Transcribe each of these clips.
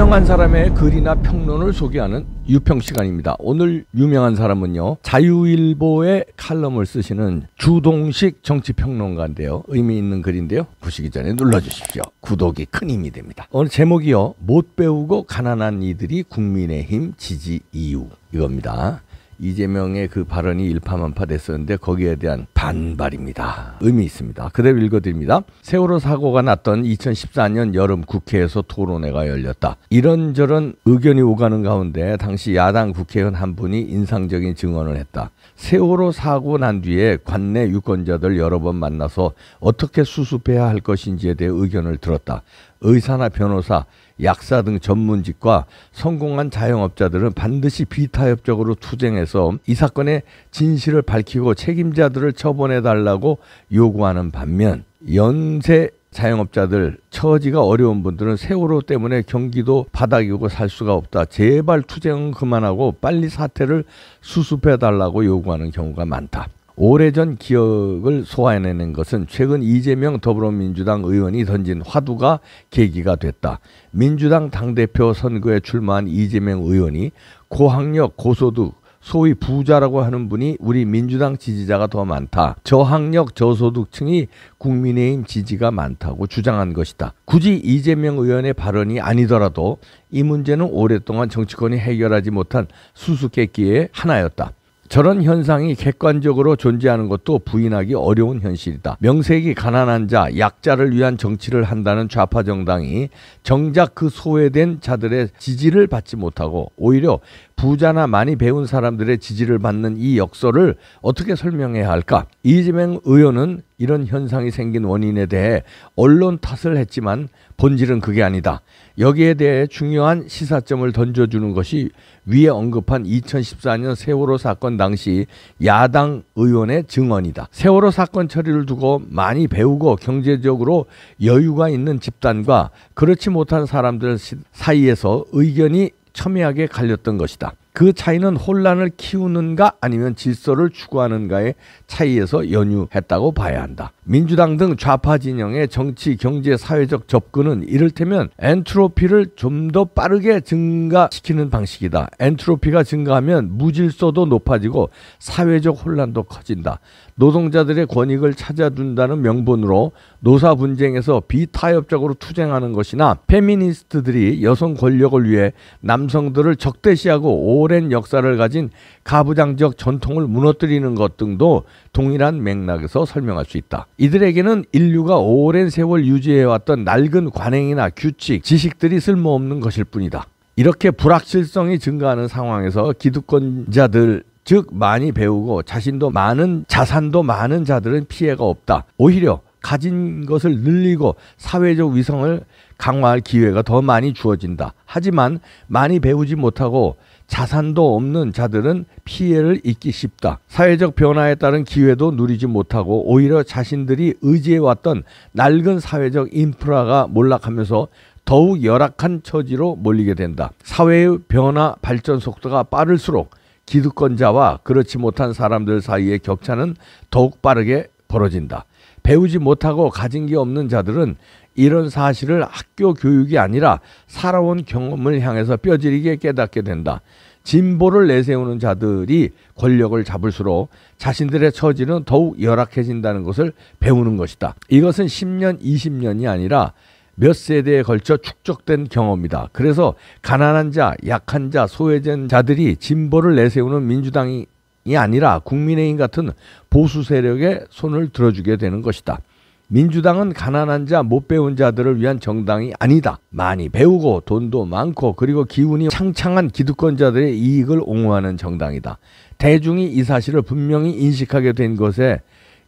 유명한 사람의 글이나 평론을 소개하는 유평 시간입니다. 오늘 유명한 사람은요, 자유일보의 칼럼을 쓰시는 주동식 정치평론가인데요. 의미 있는 글인데요. 보시기 전에 눌러주십시오. 구독이 큰 힘이 됩니다. 오늘 제목이요, 못 배우고 가난한 이들이 국민의힘 지지 이유, 이겁니다. 이재명의 그 발언이 일파만파 됐었는데 거기에 대한 반발입니다. 의미 있습니다. 그대로 읽어드립니다. 세월호 사고가 났던 2014년 여름 국회에서 토론회가 열렸다. 이런저런 의견이 오가는 가운데 당시 야당 국회의원 한 분이 인상적인 증언을 했다. 세월호 사고 난 뒤에 관내 유권자들 여러 번 만나서 어떻게 수습해야 할 것인지에 대해 의견을 들었다. 의사나 변호사, 약사 등 전문직과 성공한 자영업자들은 반드시 비타협적으로 투쟁해서 이 사건의 진실을 밝히고 책임자들을 처벌해달라고 요구하는 반면, 연세 자영업자들, 처지가 어려운 분들은 세월호 때문에 경기도 바닥이고 살 수가 없다. 제발 투쟁은 그만하고 빨리 사태를 수습해달라고 요구하는 경우가 많다. 오래전 기억을 소화해내는 것은 최근 이재명 더불어민주당 의원이 던진 화두가 계기가 됐다. 민주당 당대표 선거에 출마한 이재명 의원이 고학력, 고소득, 소위 부자라고 하는 분이 우리 민주당 지지자가 더 많다. 저학력, 저소득층이 국민의힘 지지가 많다고 주장한 것이다. 굳이 이재명 의원의 발언이 아니더라도 이 문제는 오랫동안 정치권이 해결하지 못한 수수께끼의 하나였다. 저런 현상이 객관적으로 존재하는 것도 부인하기 어려운 현실이다. 명색이 가난한 자, 약자를 위한 정치를 한다는 좌파 정당이 정작 그 소외된 자들의 지지를 받지 못하고 오히려 부자나 많이 배운 사람들의 지지를 받는 이 역설을 어떻게 설명해야 할까? 이재명 의원은 이런 현상이 생긴 원인에 대해 언론 탓을 했지만 본질은 그게 아니다. 여기에 대해 중요한 시사점을 던져주는 것이 위에 언급한 2014년 세월호 사건 당시 야당 의원의 증언이다. 세월호 사건 처리를 두고 많이 배우고 경제적으로 여유가 있는 집단과 그렇지 못한 사람들 사이에서 의견이 첨예하게 갈렸던 것이다. 그 차이는 혼란을 키우는가 아니면 질서를 추구하는가의 차이에서 연유했다고 봐야 한다. 민주당 등 좌파 진영의 정치, 경제, 사회적 접근은 이를테면 엔트로피를 좀 더 빠르게 증가시키는 방식이다. 엔트로피가 증가하면 무질서도 높아지고 사회적 혼란도 커진다. 노동자들의 권익을 찾아준다는 명분으로 노사 분쟁에서 비타협적으로 투쟁하는 것이나 페미니스트들이 여성 권력을 위해 남성들을 적대시하고 오랜 역사를 가진 가부장적 전통을 무너뜨리는 것 등도 동일한 맥락에서 설명할 수 있다. 이들에게는 인류가 오랜 세월 유지해왔던 낡은 관행이나 규칙, 지식들이 쓸모없는 것일 뿐이다. 이렇게 불확실성이 증가하는 상황에서 기득권자들, 즉 많이 배우고 자신도 많은 자산도 많은 자들은 피해가 없다. 오히려 가진 것을 늘리고 사회적 위성을 강화할 기회가 더 많이 주어진다. 하지만 많이 배우지 못하고 자산도 없는 자들은 피해를 입기 쉽다. 사회적 변화에 따른 기회도 누리지 못하고 오히려 자신들이 의지해왔던 낡은 사회적 인프라가 몰락하면서 더욱 열악한 처지로 몰리게 된다. 사회의 변화 발전 속도가 빠를수록 기득권자와 그렇지 못한 사람들 사이의 격차는 더욱 빠르게 벌어진다. 배우지 못하고 가진 게 없는 자들은 이런 사실을 학교 교육이 아니라 살아온 경험을 향해서 뼈저리게 깨닫게 된다. 진보를 내세우는 자들이 권력을 잡을수록 자신들의 처지는 더욱 열악해진다는 것을 배우는 것이다. 이것은 10년, 20년이 아니라 몇 세대에 걸쳐 축적된 경험이다. 그래서 가난한 자, 약한 자, 소외된 자들이 진보를 내세우는 민주당이 아니라 국민의힘 같은 보수 세력에 손을 들어주게 되는 것이다. 민주당은 가난한 자, 못 배운 자들을 위한 정당이 아니다. 많이 배우고 돈도 많고 그리고 기운이 창창한 기득권자들의 이익을 옹호하는 정당이다. 대중이 이 사실을 분명히 인식하게 된 것에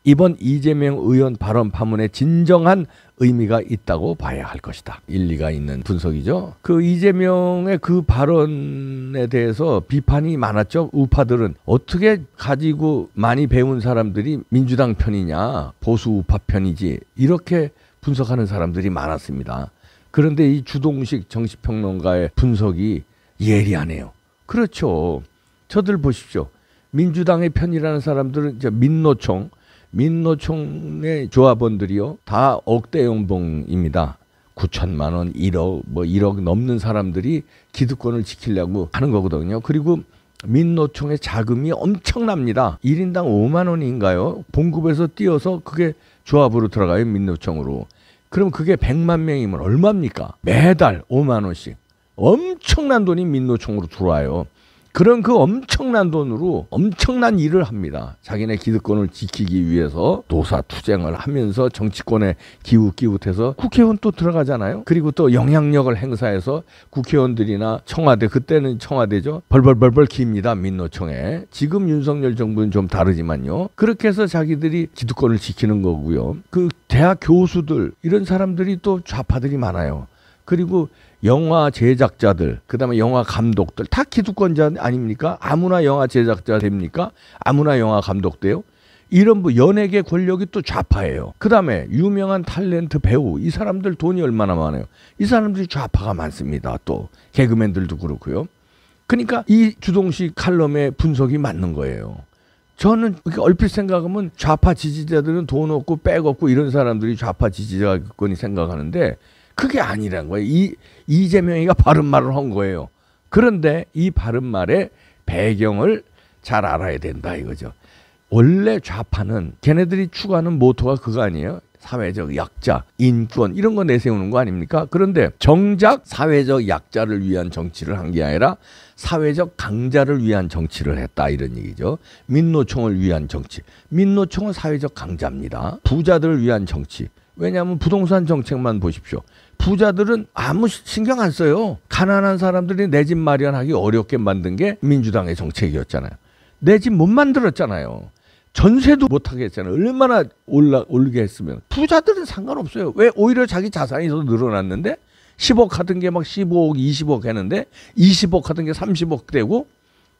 이번 이재명 의원 발언 파문에 진정한 의미가 있다고 봐야 할 것이다. 일리가 있는 분석이죠. 그 이재명의 그 발언에 대해서 비판이 많았죠. 우파들은 어떻게 가지고 많이 배운 사람들이 민주당 편이냐, 보수 우파 편이지, 이렇게 분석하는 사람들이 많았습니다. 그런데 이 주동식 정치평론가의 분석이 예리하네요. 그렇죠. 저들 보십시오. 민주당의 편이라는 사람들은 이제 민노총의 조합원들이요, 다 억대 연봉입니다. 9천만 원, 1억, 뭐 1억 넘는 사람들이 기득권을 지키려고 하는 거거든요. 그리고 민노총의 자금이 엄청납니다. 1인당 5만 원인가요? 봉급에서 띄어서 그게 조합으로 들어가요. 민노총으로. 그럼 그게 100만 명이면 얼마입니까? 매달 5만 원씩. 엄청난 돈이 민노총으로 들어와요. 그런 그 엄청난 돈으로 엄청난 일을 합니다. 자기네 기득권을 지키기 위해서 노사투쟁을 하면서 정치권에 기웃기웃해서 국회의원 또 들어가잖아요. 그리고 또 영향력을 행사해서 국회의원들이나 청와대, 그때는 청와대죠. 벌벌벌벌 깁니다. 민노총에. 지금 윤석열 정부는 좀 다르지만요. 그렇게 해서 자기들이 기득권을 지키는 거고요. 그 대학 교수들 이런 사람들이 또 좌파들이 많아요. 그리고 영화 제작자들, 그다음에 영화 감독들 다 기득권자 아닙니까? 아무나 영화 제작자 됩니까? 아무나 영화 감독 돼요? 이런 연예계 권력이 또 좌파예요. 그다음에 유명한 탤런트 배우, 이 사람들 돈이 얼마나 많아요? 이 사람들이 좌파가 많습니다. 또 개그맨들도 그렇고요. 그러니까 이 주동식 칼럼의 분석이 맞는 거예요. 저는 얼핏 생각하면 좌파 지지자들은 돈 없고 백 없고 이런 사람들이 좌파 지지자권이 생각하는데 그게 아니란 거예요. 이재명이가 바른 말을 한 거예요. 그런데 이 바른 말의 배경을 잘 알아야 된다 이거죠. 원래 좌파는 걔네들이 추구하는 모토가 그거 아니에요? 사회적 약자, 인권 이런 거 내세우는 거 아닙니까? 그런데 정작 사회적 약자를 위한 정치를 한 게 아니라 사회적 강자를 위한 정치를 했다 이런 얘기죠. 민노총을 위한 정치. 민노총은 사회적 강자입니다. 부자들을 위한 정치. 왜냐하면 부동산 정책만 보십시오. 부자들은 아무 신경 안 써요. 가난한 사람들이 내 집 마련하기 어렵게 만든 게 민주당의 정책이었잖아요. 내 집 못 만들었잖아요. 전세도 못 하게 했잖아요. 얼마나 오르게 했으면. 부자들은 상관없어요. 왜? 오히려 자기 자산이 더 늘어났는데 10억 하던 게 막 15억, 20억 했는데 20억 하던 게 30억 되고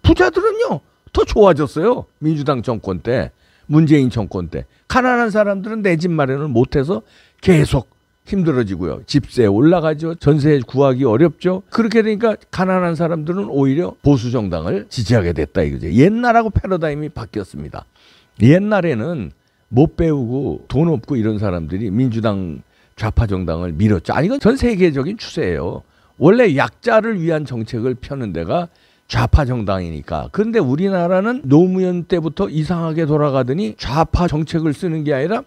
부자들은요 더 좋아졌어요. 민주당 정권 때, 문재인 정권 때. 가난한 사람들은 내 집 마련을 못해서 계속 힘들어지고요. 집세 올라가죠. 전세 구하기 어렵죠. 그렇게 되니까 가난한 사람들은 오히려 보수 정당을 지지하게 됐다 이거죠. 옛날하고 패러다임이 바뀌었습니다. 옛날에는 못 배우고 돈 없고 이런 사람들이 민주당 좌파 정당을 밀었죠. 아니 이건 전 세계적인 추세예요. 원래 약자를 위한 정책을 펴는 데가 좌파 정당이니까. 그런데 우리나라는 노무현 때부터 이상하게 돌아가더니 좌파 정책을 쓰는 게 아니라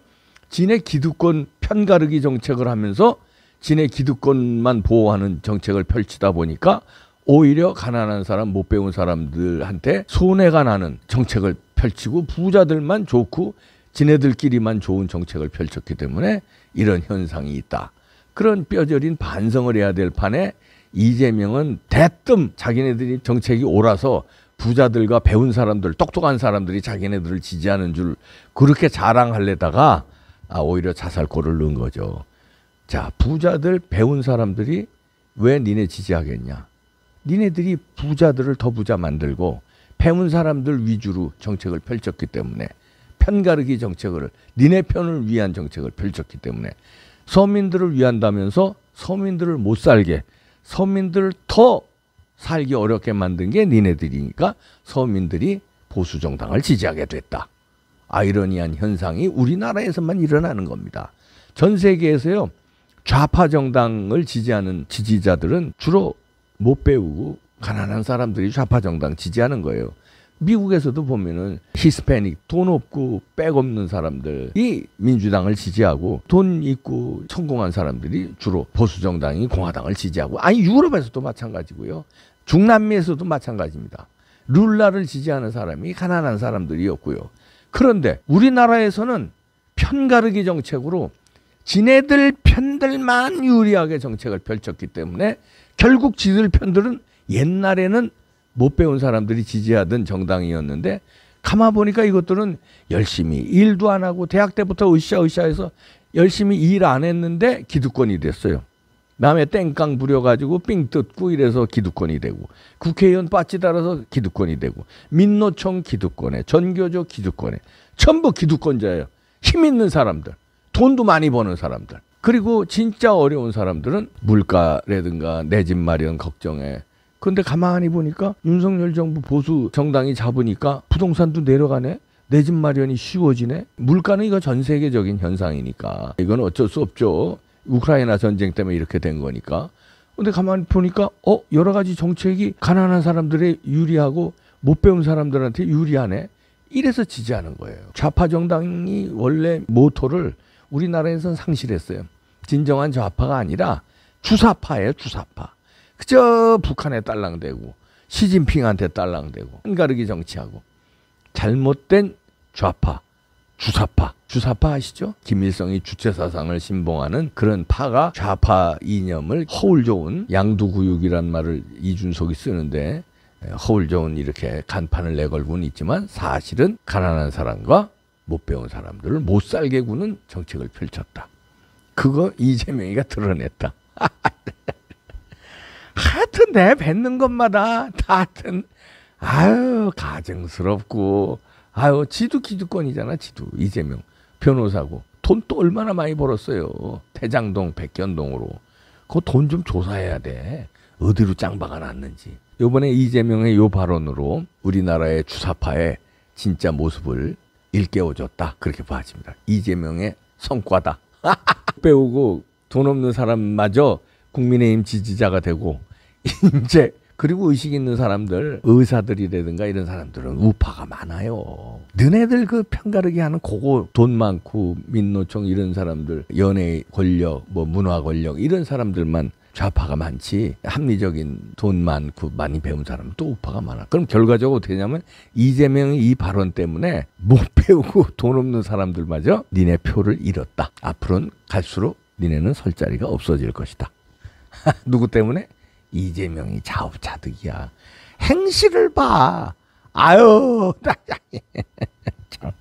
지네 기득권 편가르기 정책을 하면서 지네 기득권만 보호하는 정책을 펼치다 보니까 오히려 가난한 사람, 못 배운 사람들한테 손해가 나는 정책을 펼치고 부자들만 좋고 지네들끼리만 좋은 정책을 펼쳤기 때문에 이런 현상이 있다. 그런 뼈저린 반성을 해야 될 판에 이재명은 대뜸 자기네들이 정책이 옳아서 부자들과 배운 사람들, 똑똑한 사람들이 자기네들을 지지하는 줄 그렇게 자랑하려다가 오히려 자살골을 넣은 거죠. 자, 부자들, 배운 사람들이 왜 니네 지지하겠냐? 니네들이 부자들을 더 부자 만들고 배운 사람들 위주로 정책을 펼쳤기 때문에 편가르기 정책을, 니네 편을 위한 정책을 펼쳤기 때문에 서민들을 위한다면서 서민들을 못 살게, 서민들을 더 살기 어렵게 만든 게 니네들이니까 서민들이 보수 정당을 지지하게 됐다. 아이러니한 현상이 우리나라에서만 일어나는 겁니다. 전 세계에서요, 좌파 정당을 지지하는 지지자들은 주로 못 배우고 가난한 사람들이 좌파 정당 지지하는 거예요. 미국에서도 보면은 히스패닉, 돈 없고 백 없는 사람들이 민주당을 지지하고 돈 있고 성공한 사람들이 주로 보수 정당이 공화당을 지지하고, 아니 유럽에서도 마찬가지고요. 중남미에서도 마찬가지입니다. 룰라를 지지하는 사람이 가난한 사람들이었고요. 그런데 우리나라에서는 편가르기 정책으로 지네들 편들만 유리하게 정책을 펼쳤기 때문에 결국 지들 편들은 옛날에는 못 배운 사람들이 지지하던 정당이었는데 가만 보니까 이것들은 열심히 일도 안 하고 대학 때부터 으쌰으쌰해서 열심히 일 안 했는데 기득권이 됐어요. 남의 땡깡 부려가지고 삥 뜯고 이래서 기득권이 되고, 국회의원 빠지 달아서 기득권이 되고, 민노총 기득권에, 전교조 기득권에, 전부 기득권자예요. 힘 있는 사람들, 돈도 많이 버는 사람들. 그리고 진짜 어려운 사람들은 물가라든가 내 집 마련 걱정에. 근데 가만히 보니까 윤석열 정부 보수 정당이 잡으니까 부동산도 내려가네. 내 집 마련이 쉬워지네. 물가는 이거 전 세계적인 현상이니까 이건 어쩔 수 없죠. 우크라이나 전쟁 때문에 이렇게 된 거니까. 근데 가만히 보니까 여러 가지 정책이 가난한 사람들에 유리하고 못 배운 사람들한테 유리하네. 이래서 지지하는 거예요. 좌파 정당이 원래 모토를 우리나라에서는 상실했어요. 진정한 좌파가 아니라 주사파예요. 주사파. 그저 북한에 딸랑대고 시진핑한테 딸랑대고 한가르기 정치하고 잘못된 좌파, 주사파. 주사파 아시죠? 김일성이 주체사상을 신봉하는 그런 파가 좌파 이념을 허울 좋은 양두구육이란 말을 이준석이 쓰는데 허울 좋은 이렇게 간판을 내걸고는 있지만 사실은 가난한 사람과 못 배운 사람들을 못 살게 구는 정책을 펼쳤다. 그거 이재명이가 드러냈다. 하여튼 내 뱉는 것마다 다 하여튼 가증스럽고 지도 기득권이잖아. 지도 이재명 변호사고 돈 또 얼마나 많이 벌었어요. 대장동 백현동으로. 그거 돈 좀 조사해야 돼. 어디로 짱박아 놨는지. 요번에 이재명의 요 발언으로 우리나라의 주사파의 진짜 모습을 일깨워줬다. 그렇게 봐집니다. 이재명의 성과다. 배우고 돈 없는 사람마저 국민의힘 지지자가 되고 이제 그리고 의식 있는 사람들, 의사들이라든가 이런 사람들은 우파가 많아요. 너네들 그 편가르기 하는 그거 돈 많고 민노총 이런 사람들, 연예 권력, 문화 권력 이런 사람들만 좌파가 많지 합리적인 돈 많고 많이 배운 사람은 또 우파가 많아. 그럼 결과적으로 어떻게 되냐면 이재명의 이 발언 때문에 못 배우고 돈 없는 사람들마저 니네 표를 잃었다. 앞으로는 갈수록 니네는 설 자리가 없어질 것이다. 누구 때문에? 이재명이 자업자득이야. 행실을 봐. 참.